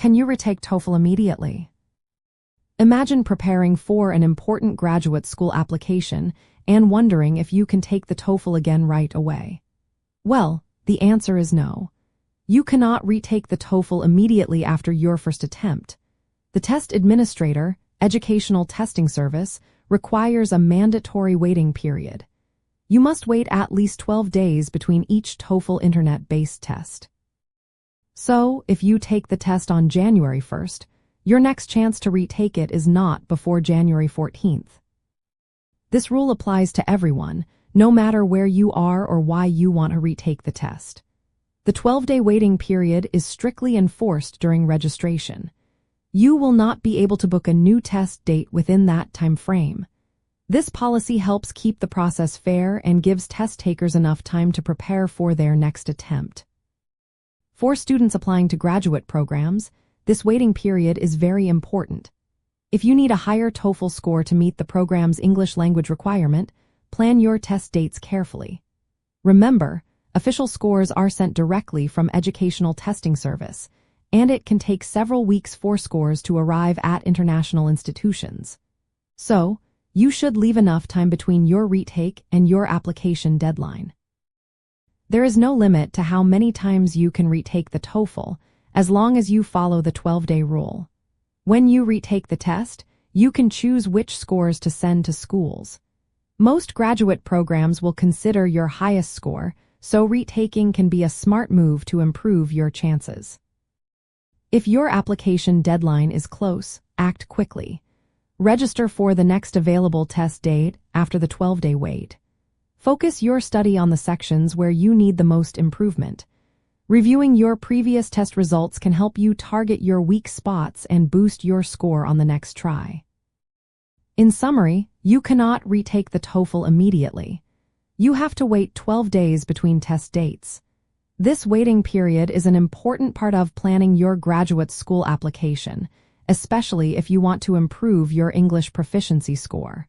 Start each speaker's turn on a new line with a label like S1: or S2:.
S1: Can you retake TOEFL immediately? Imagine preparing for an important graduate school application and wondering if you can take the TOEFL again right away. Well, the answer is no. You cannot retake the TOEFL immediately after your first attempt. The test administrator, Educational Testing Service, requires a mandatory waiting period. You must wait at least 12 days between each TOEFL internet-based test. So, if you take the test on January 1st, your next chance to retake it is not before January 14th. This rule applies to everyone, no matter where you are or why you want to retake the test. The 12-day waiting period is strictly enforced during registration. You will not be able to book a new test date within that time frame. This policy helps keep the process fair and gives test takers enough time to prepare for their next attempt. For students applying to graduate programs, this waiting period is very important. If you need a higher TOEFL score to meet the program's English language requirement, plan your test dates carefully. Remember, official scores are sent directly from Educational Testing Service, and it can take several weeks for scores to arrive at international institutions. So, you should leave enough time between your retake and your application deadline. There is no limit to how many times you can retake the TOEFL, as long as you follow the 12-day rule. When you retake the test, you can choose which scores to send to schools. Most graduate programs will consider your highest score, so retaking can be a smart move to improve your chances. If your application deadline is close, act quickly. Register for the next available test date after the 12-day wait. Focus your study on the sections where you need the most improvement. Reviewing your previous test results can help you target your weak spots and boost your score on the next try. In summary, you cannot retake the TOEFL immediately. You have to wait 12 days between test dates. This waiting period is an important part of planning your graduate school application, especially if you want to improve your English proficiency score.